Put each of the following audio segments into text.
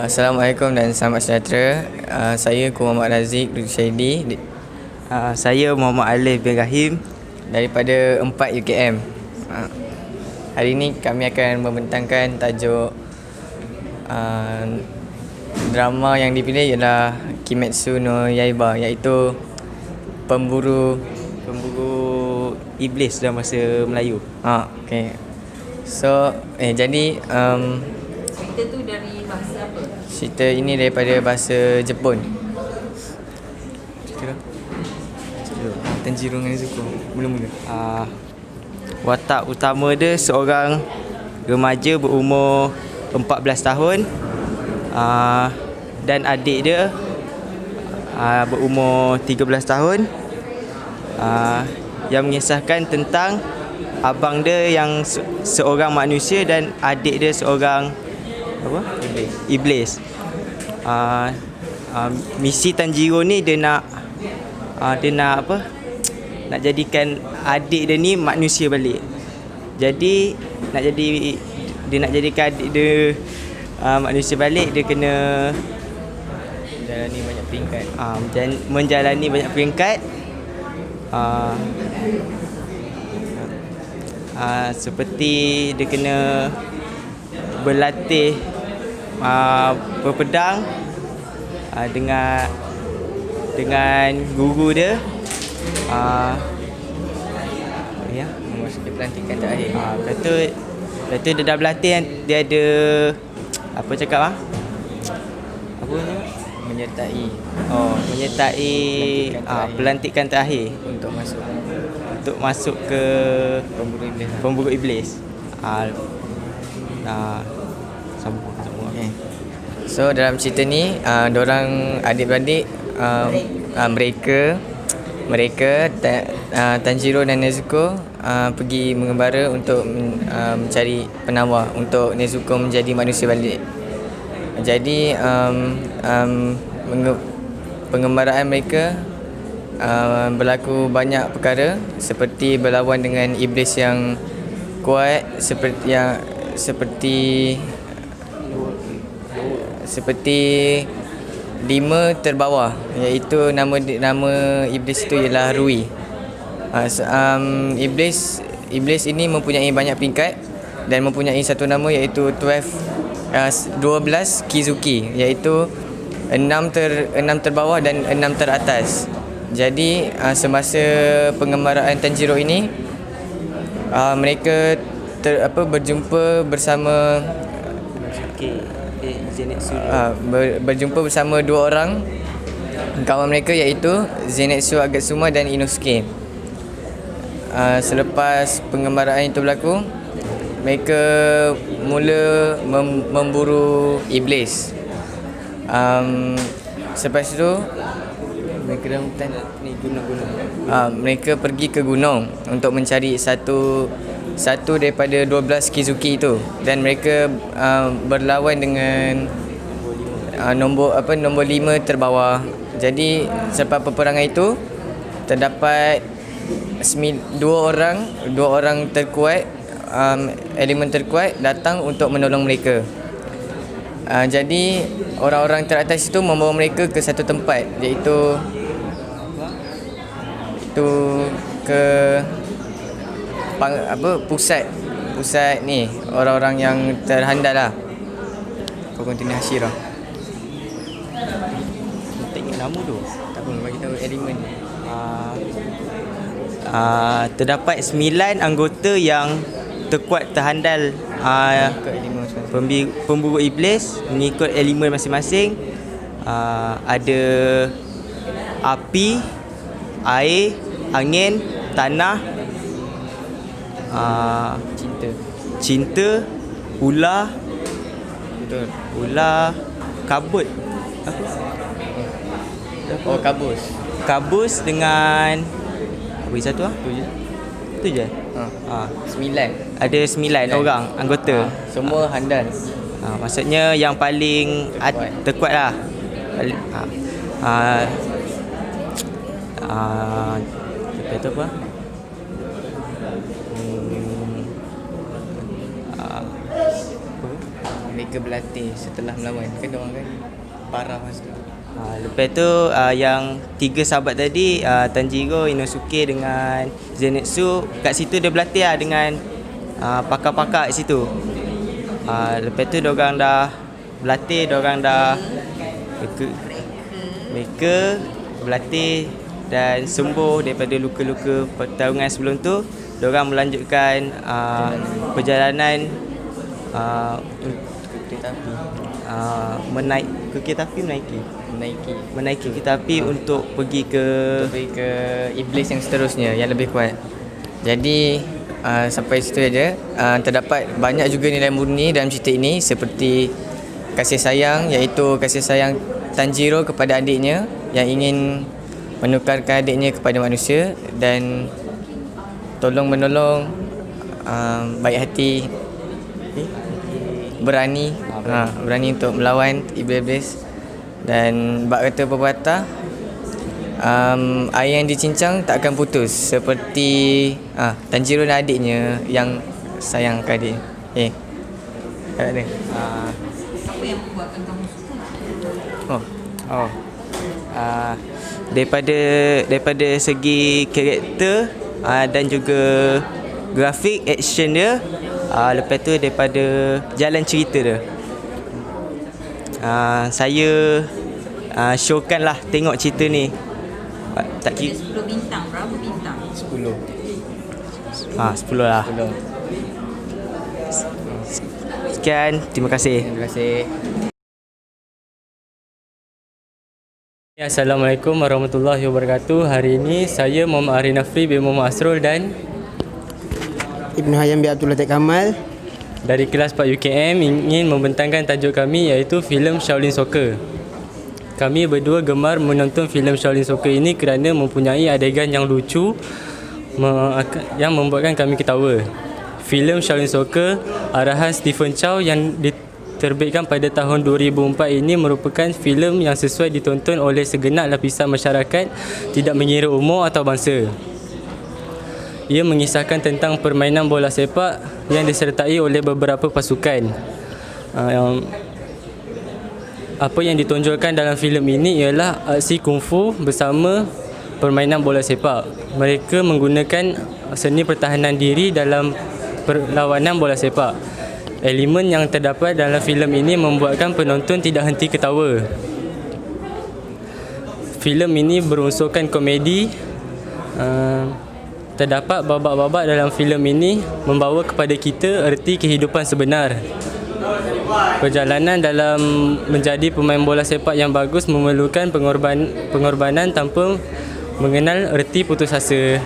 Assalamualaikum dan selamat sejahtera. Saya Muhammad Razik Syaidi. Saya Muhammad Alif bin Rahim Daripada 4 UKM. Hari ini kami akan membentangkan tajuk drama yang dipilih ialah Kimetsu no Yaiba, iaitu pemburu iblis dalam bahasa Melayu. Okay. So, jadi Cerita tu dari bahasa apa? cerita ini daripada bahasa Jepun. Tanjiro dengan Nezuko mula-mula. Watak utama dia seorang remaja berumur 14 tahun dan adik dia berumur 13 tahun yang mengisahkan tentang abang dia yang seorang manusia dan adik dia seorang iblis. Misi Tanjiro ni dia nak nak jadikan adik dia ni manusia balik. Jadi dia nak jadikan adik dia manusia balik, dia kena Menjalani banyak peringkat. menjalani banyak peringkat. Seperti dia kena berlatih berpedang dengan guru dia. Memasuki pelantikan terakhir. Lepas tu dia dah berlatih, dia ada apa cakap apa ni? Menyertai Menyertai pelantikan terakhir untuk masuk ke pemburu iblis. Sambung. Okay. So dalam cerita ni dorang adik-beradik mereka Tanjiro dan Nezuko pergi mengembara untuk mencari penawar untuk Nezuko menjadi manusia balik. Jadi pengembaraan mereka berlaku banyak perkara, seperti berlawan dengan iblis yang kuat, seperti 5 terbawah, iaitu nama iblis itu ialah Rui. Iblis ini mempunyai banyak peringkat dan mempunyai satu nama, iaitu 12 Kizuki, iaitu 6 terbawah dan 6 teratas. Jadi semasa pengembaraan Tanjiro ini mereka berjumpa bersama berjumpa bersama 2 orang kawan mereka, iaitu Zenitsu Agatsuma dan Inosuke. Selepas pengembaraan itu berlaku, mereka mula memburu iblis. Selepas itu mereka dalam hutan ni gunung-gunung. Mereka pergi ke gunung untuk mencari satu daripada 12 Kizuki itu, dan mereka berlawan dengan nombor 5 terbawah. Jadi selepas peperangan itu terdapat 2 orang terkuat, elemen terkuat datang untuk menolong mereka. Jadi orang-orang teratas itu membawa mereka ke satu tempat, iaitu ke pusat ni orang-orang yang terhandal lah. Kau continue Hashirah. Tak ingat nama tu. Tak apa, bagi tahu elemen. Terdapat 9 anggota yang terkuat terhandal pemburu iblis mengikut elemen masing-masing. Ada api, air, angin, tanah, Cinta. cinta, ular, Betul. kabut. Oh, kabus. Kabus dengan apa lagi satu ah? Tu je. Itu je. Ha. 9. Ada 9 orang anggota. Semua handal. Maksudnya yang paling terkuat lah. Lepas tu apa? Mereka berlatih setelah melawan. Kan diorang kan parah masa tu. Lepas tu yang 3 sahabat tadi, Tanjiro, Inosuke dengan Zenitsu, kat situ dia berlatih lah dengan pakar-pakar kat situ. Lepas tu diorang dah berlatih, diorang dah mereka berlatih dan sembuh daripada luka-luka pertarungan sebelum tu. Diorang melanjutkan perjalanan Kereta api. menaiki kereta api untuk pergi ke iblis yang seterusnya yang lebih kuat. Jadi sampai situ aja. Terdapat banyak juga nilai murni dalam cerita ini, seperti kasih sayang, iaitu kasih sayang Tanjiro kepada adiknya yang ingin menukarkan adiknya kepada manusia, dan tolong menolong, baik hati, berani untuk melawan iblis. Dan bab kata pepatah, air yang dicincang tak akan putus, seperti Tanjiro dan adiknya yang sayang ke adik. Tak ada. Apa yang membuatkan kamu suka? Daripada segi karakter dan juga grafik action dia, lepas tu daripada jalan cerita dia, saya showkan lah tengok cerita ni. Tak kira 10 bintang, berapa bintang? 10. 10 lah. 10. Sekian, terima kasih. Terima kasih. Assalamualaikum warahmatullahi wabarakatuh. Hari ini saya Muhammad Arif Nafri bin Muhammad Asrul dan Ibn Hayam bin Abdul Latif Kamal dari kelas 4 UKM ingin membentangkan tajuk kami, iaitu filem Shaolin Soccer. Kami berdua gemar menonton filem Shaolin Soccer ini kerana mempunyai adegan yang lucu yang membuatkan kami ketawa. Filem Shaolin Soccer arahan Stephen Chow yang diterbitkan pada tahun 2004 ini merupakan filem yang sesuai ditonton oleh segenap lapisan masyarakat, tidak mengira umur atau bangsa. Ia mengisahkan tentang permainan bola sepak yang disertai oleh beberapa pasukan. Apa yang ditonjolkan dalam filem ini ialah aksi kungfu bersama permainan bola sepak. Mereka menggunakan seni pertahanan diri dalam perlawanan bola sepak. Elemen yang terdapat dalam filem ini membuatkan penonton tidak henti ketawa. Filem ini berunsurkan komedi. Terdapat babak-babak dalam filem ini membawa kepada kita erti kehidupan sebenar. Perjalanan dalam menjadi pemain bola sepak yang bagus memerlukan pengorbanan tanpa mengenal erti putus asa.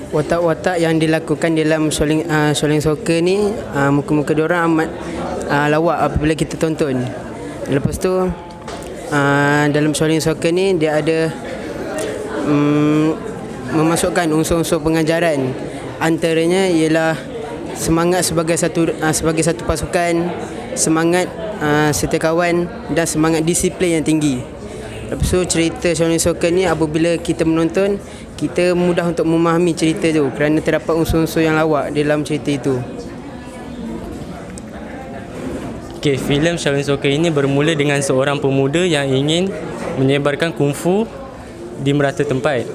watak-watak yang dilakukan dalam Shaolin Soccer ni, muka-muka diorang amat lawak apabila kita tonton. Lepas tu dalam Shaolin Soccer ni dia ada memasukkan unsur-unsur pengajaran. Antaranya ialah semangat sebagai satu pasukan, semangat serta kawan dan semangat disiplin yang tinggi. Lepas tu cerita Shaolin Soccer ni apabila kita menonton, kita mudah untuk memahami cerita tu kerana terdapat unsur-unsur yang lawak dalam cerita itu. Okey, filem Shaolin Soccer ini bermula dengan seorang pemuda yang ingin menyebarkan kungfu di merata tempat.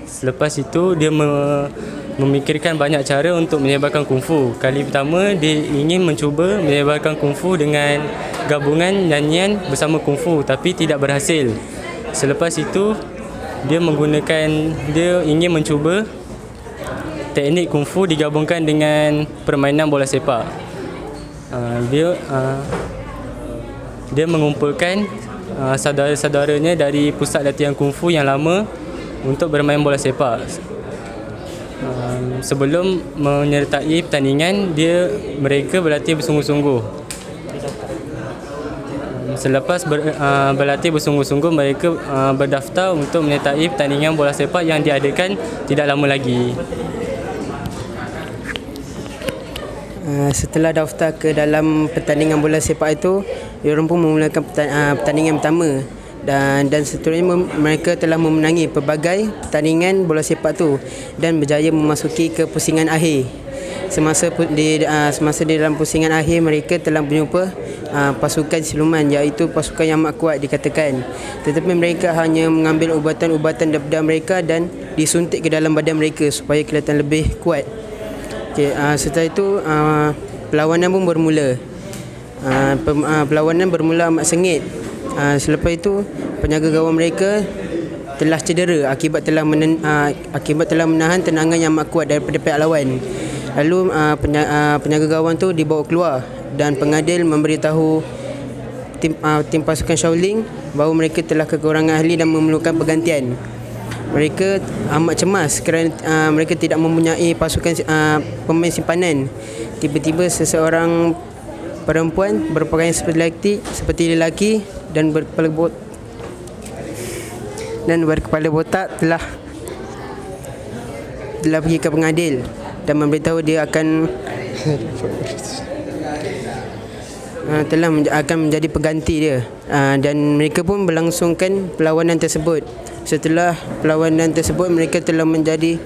Selepas itu dia memikirkan banyak cara untuk menyebarkan kungfu. Kali pertama dia ingin mencuba menyebarkan kungfu dengan gabungan nyanyian bersama kungfu, tapi tidak berhasil. Selepas itu dia ingin mencuba teknik kungfu digabungkan dengan permainan bola sepak. dia mengumpulkan saudara-saudaranya dari pusat latihan kungfu yang lama untuk bermain bola sepak. Sebelum menyertai pertandingan, mereka berlatih bersungguh-sungguh. Selepas berlatih bersungguh-sungguh, mereka berdaftar untuk menyertai pertandingan bola sepak yang diadakan tidak lama lagi. Setelah daftar ke dalam pertandingan bola sepak itu, diorang pun memulakan pertandingan pertama dan seterusnya mereka telah memenangi pelbagai pertandingan bola sepak tu dan berjaya memasuki ke pusingan akhir. Semasa di dalam pusingan akhir, mereka telah berjumpa pasukan siluman, iaitu pasukan yang amat kuat dikatakan. Tetapi mereka hanya mengambil ubatan-ubatan daripada mereka dan disuntik ke dalam badan mereka supaya kelihatan lebih kuat. Setelah itu perlawanan pun bermula. Perlawanan bermula amat sengit. Selepas itu penjaga gawang mereka telah cedera akibat telah menahan tendangan yang amat kuat daripada pihak lawan. Lalu penjaga gawang tu dibawa keluar dan pengadil memberitahu tim pasukan Shaolin bahawa mereka telah kekurangan ahli dan memerlukan pergantian. Mereka amat cemas kerana mereka tidak mempunyai pasukan pemain simpanan. Tiba-tiba seseorang perempuan berpakaian seperti lelaki dan berkepala botak telah pergi ke pengadil dan memberitahu dia akan menjadi pengganti dia, dan mereka pun berlangsungkan perlawanan tersebut. Setelah perlawanan tersebut, mereka telah menjadi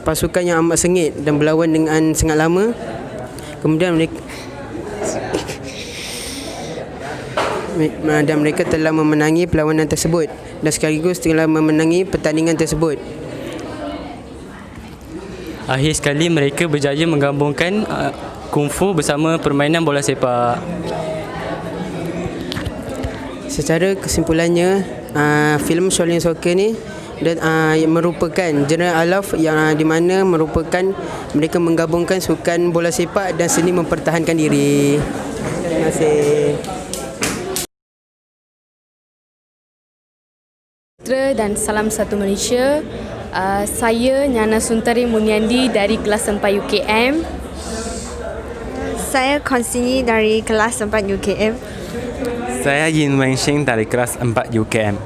pasukan yang amat sengit dan berlawan dengan sangat lama. Kemudian mereka telah memenangi perlawanan tersebut dan sekaligus telah memenangi pertandingan tersebut. Akhir sekali mereka berjaya menggabungkan kungfu bersama permainan bola sepak. Secara kesimpulannya, filem Shaolin Soccer ni merupakan genre alaf yang di mana merupakan mereka menggabungkan sukan bola sepak dan seni mempertahankan diri. Terima kasih. Dan salam satu Malaysia. Saya Nyana Suntari Muniandi dari kelas 4 UKM. Saya Konsini dari kelas 4 UKM. Saya Yin Wenxing dari kelas 4 UKM.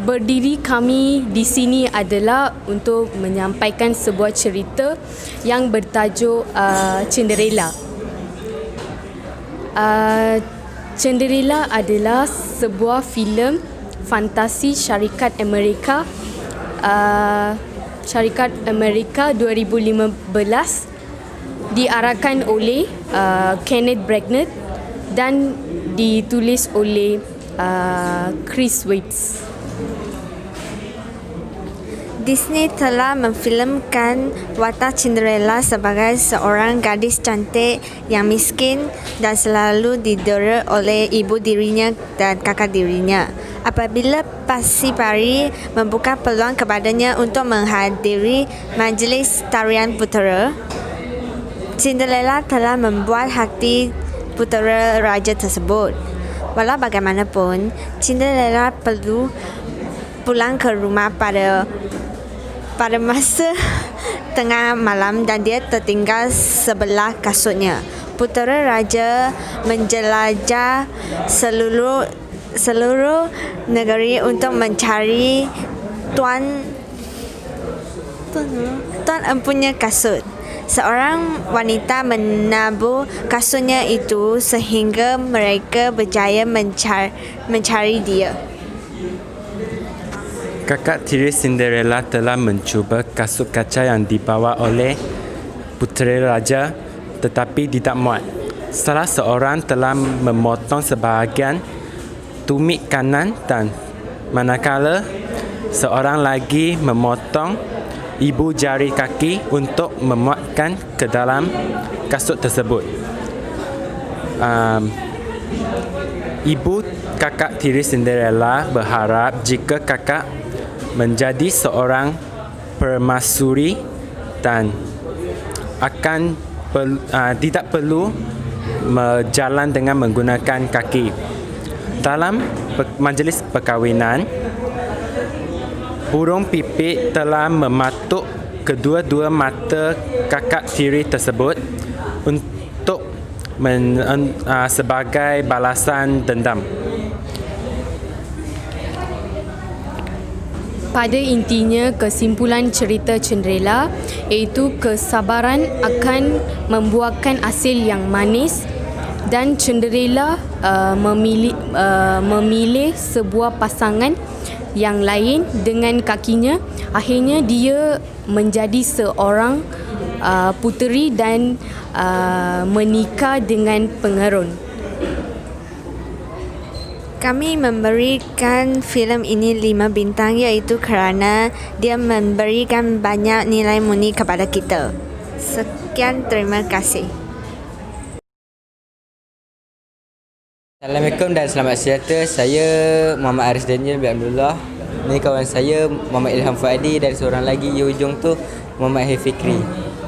Berdiri kami di sini adalah untuk menyampaikan sebuah cerita yang bertajuk Cinderella. Cinderella adalah sebuah filem fantasi syarikat Amerika 2015 diarahkan oleh Kenneth Branagh dan ditulis oleh Chris Weitz. Disney telah memfilmkan watak Cinderella sebagai seorang gadis cantik yang miskin dan selalu didera oleh ibu dirinya dan kakak dirinya. Apabila Pasipari membuka peluang kepadanya untuk menghadiri majlis tarian putera, Cinderella telah membuat hati putera raja tersebut. Walau bagaimanapun, Cinderella perlu pulang ke rumah pada masa tengah malam dan dia tertinggal sebelah kasutnya. Putera raja menjelajah seluruh negeri untuk mencari tuan empunya kasut. Seorang wanita menabur kasutnya itu sehingga mereka berjaya mencari dia. Kakak tiri Cinderella telah mencuba kasut kaca yang dibawa oleh putera raja tetapi tidak muat. Salah seorang telah memotong sebahagian tumit kanan dan manakala seorang lagi memotong ibu jari kaki untuk memuatkan ke dalam kasut tersebut. Ibu kakak tiri Cinderella berharap jika kakak menjadi seorang permaisuri dan akan tidak perlu berjalan dengan menggunakan kaki. Dalam majlis perkahwinan, burung pipit telah mematuk kedua-dua mata kakak tiri tersebut untuk sebagai balasan dendam. Pada intinya, kesimpulan cerita Cinderella iaitu kesabaran akan membuahkan hasil yang manis dan Cinderella memilih sebuah pasangan yang lain dengan kakinya. Akhirnya dia menjadi seorang puteri dan menikah dengan pengerun. Kami memberikan filem ini 5 bintang iaitu kerana dia memberikan banyak nilai murni kepada kita. Sekian, terima kasih. Assalamualaikum dan selamat sejahtera. Saya Muhammad Aris Daniel bin Abdullah. Ni kawan saya Muhammad Ilham Fuadi dan seorang lagi di hujung tu Muhammad Fikri.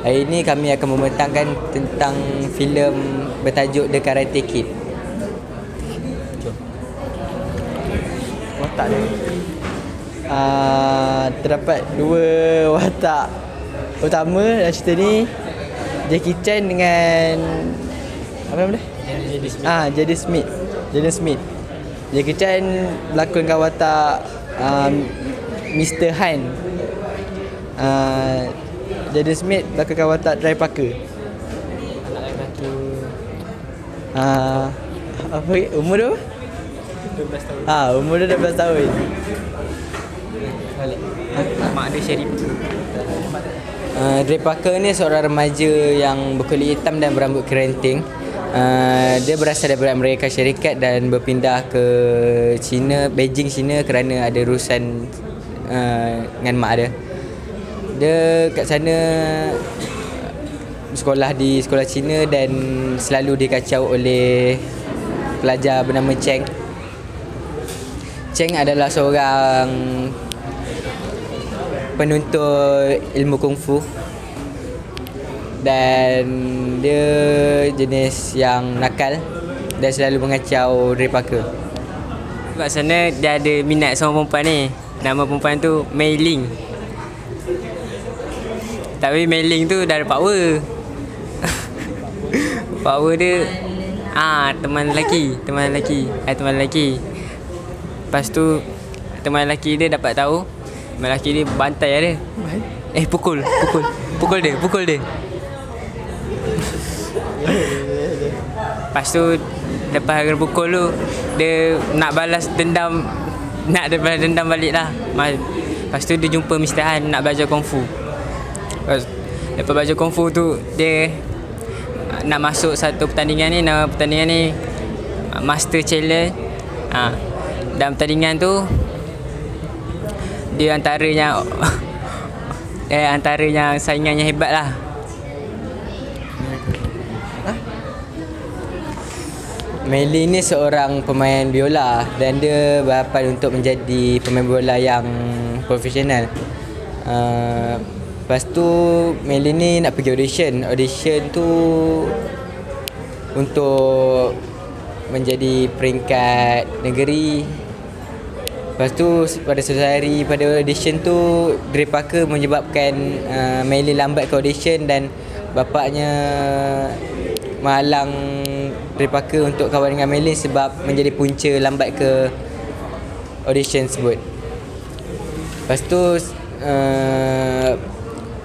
Hari ini kami akan membentangkan tentang filem bertajuk The Karate Kid. Watak dia. Terdapat dua watak utama dalam cerita ni, Jackie Chan dengan apa nama dia? Jaden Smith. Jackie Chan melakonkan watak Mr. Han. Jaden Smith melakonkan watak Dry Parker. Apa umur dia? 12 tahun. Umur dia 12 tahun. Mak dia Sherry. Dray Parker ni seorang remaja yang berkulit hitam dan berambut kerenting. Dia berasal daripada Amerika Syarikat dan berpindah ke China, Beijing, China kerana ada urusan dengan mak dia. Dia kat sana sekolah di sekolah Cina dan selalu dikacau oleh pelajar bernama Cheng. Cheng adalah seorang penuntut ilmu kungfu dan dia jenis yang nakal dan selalu mengacau Dray Parker. Kat sana dia ada minat sama perempuan ni. Nama perempuan tu Mei Ling. Tapi Mei Ling tu dah ada power. Power dia teman lelaki. Lepas tu teman lelaki dia dapat tahu, teman lelaki dia bantai dia. Pukul dia. Lepas tu lepas kena pukul tu, dia nak balas dendam balik lah. Lepas tu dia jumpa Mr. Han nak belajar kungfu. Lepas belajar kungfu tu, dia nak masuk satu pertandingan ni. Nama pertandingan ni Master Challenge. Dalam pertandingan tu dia antaranya saingan yang hebat lah. Mei Ling ni seorang pemain biola dan dia berharapan untuk menjadi pemain biola yang profesional. Lepas tu Mei Ling ni nak pergi audition tu untuk menjadi peringkat negeri. Lepas tu pada suatu hari pada audition tu, Dray Parker menyebabkan Mei Ling lambat ke audition dan bapaknya menghalang Dray Parker untuk kawan dengan Mei Ling sebab menjadi punca lambat ke audition tersebut. Lepas tu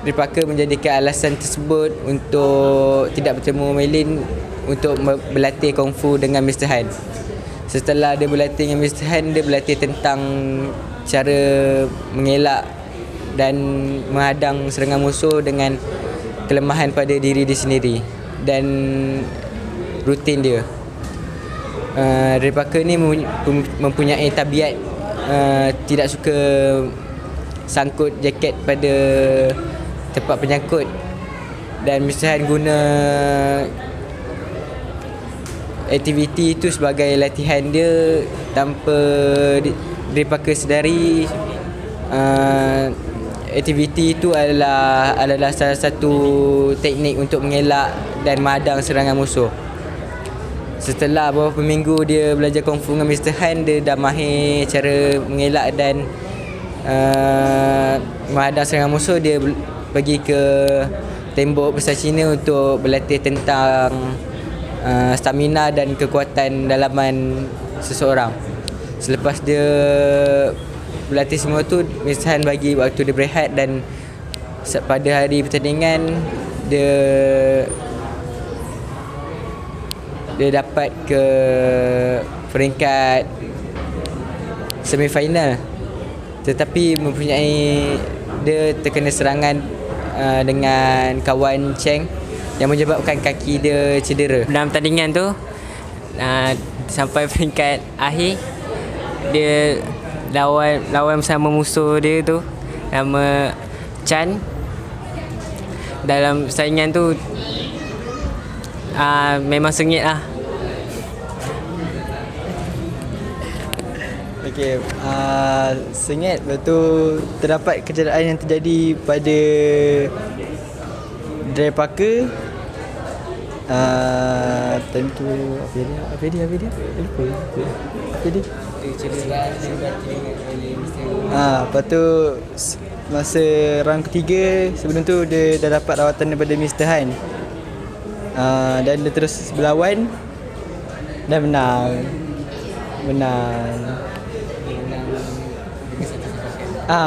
Dray Parker menjadikan alasan tersebut untuk tidak bertemu Mei Ling untuk berlatih kungfu dengan Mr. Han. Setelah dia berlatih dengan Mr. Han, dia berlatih tentang cara mengelak dan menghadang serangan musuh dengan kelemahan pada diri dia sendiri dan rutin dia. Dray Parker ni mempunyai tabiat tidak suka sangkut jaket pada tempat penyangkut dan Mr. Han guna aktiviti itu sebagai latihan dia tanpa Dray Parker sedari. Aktiviti itu adalah salah satu teknik untuk mengelak dan menghadang serangan musuh. Setelah beberapa minggu dia belajar kungfu dengan Mr. Han, dia dah mahir cara mengelak dan menghadang serangan musuh. Dia pergi ke tembok besar Cina untuk berlatih tentang stamina dan kekuatan dalaman seseorang. Selepas dia berlatih semua tu, Mr. Han bagi waktu dia berehat dan pada hari pertandingan dia dapat ke peringkat semifinal, tetapi dia terkena serangan dengan kawan Cheng yang menyebabkan kaki dia cedera. Dalam pertandingan tu sampai peringkat akhir, dia lawan bersama musuh dia tu nama Chan. Dalam persaingan tu memang sengit lah. Okey, sengit. Lepas tu terdapat kecederaan yang terjadi pada Dry Parker. Tentu apa dia? Lupa. Apa dia? Lepas tu masa round ketiga, sebelum tu dia dah dapat rawatan daripada Mr. Han. Dan dia terus berlawan dan menang. Menang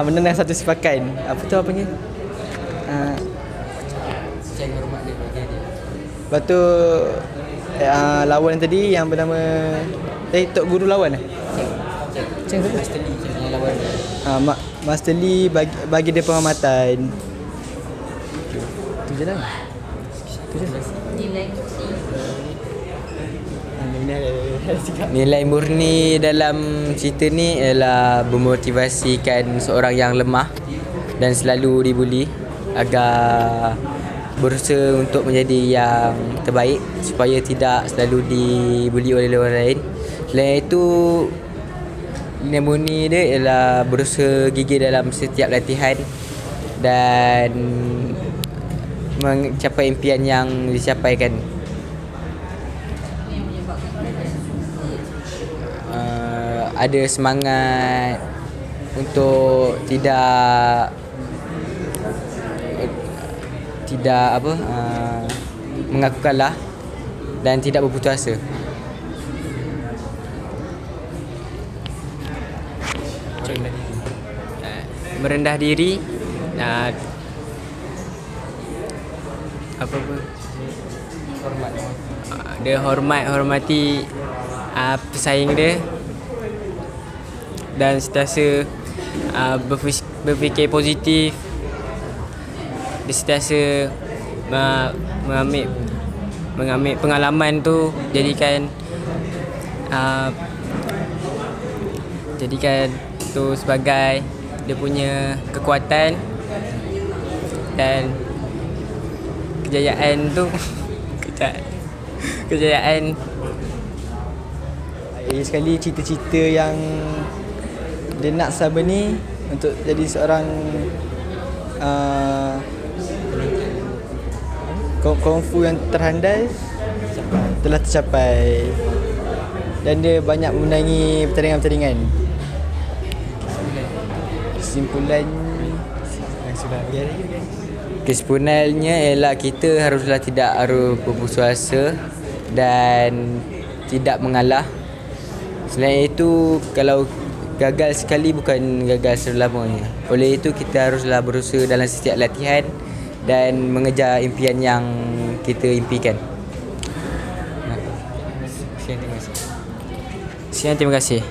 dengan satu sepakan. Apa tu apanya? Lepas tu lawan tadi yang bernama Tok Guru lawan Master Lee yang lawan. Master Lee bagi dia penghormatan. Tu je lah. Nilai murni dalam cerita ni ialah memotivasikan seorang yang lemah dan selalu dibuli agar berusaha untuk menjadi yang terbaik supaya tidak selalu dibuli oleh orang lain. Selain itu, nilai murni dia ialah berusaha gigih dalam setiap latihan dan mencapai impian yang dicapaikan. Ada semangat untuk tidak mengaku kalah dan tidak berputus asa. Merendah diri, dia hormati pesaing dia dan sentiasa berfikir positif. Dia sentiasa mengambil pengalaman tu jadikan tu sebagai dia punya kekuatan dan kejayaan tu kejayaan. Sekali cita-cita yang dia nak selama ni untuk jadi seorang kungfu yang terhandal telah tercapai dan dia banyak memenangi pertandingan-pertandingan. Kesimpulannya ialah kita harus berputus asa dan tidak mengalah. Selain itu, kalau gagal sekali bukan gagal selamanya. Oleh itu kita haruslah berusaha dalam setiap latihan dan mengejar impian yang kita impikan. Sekian, terima kasih.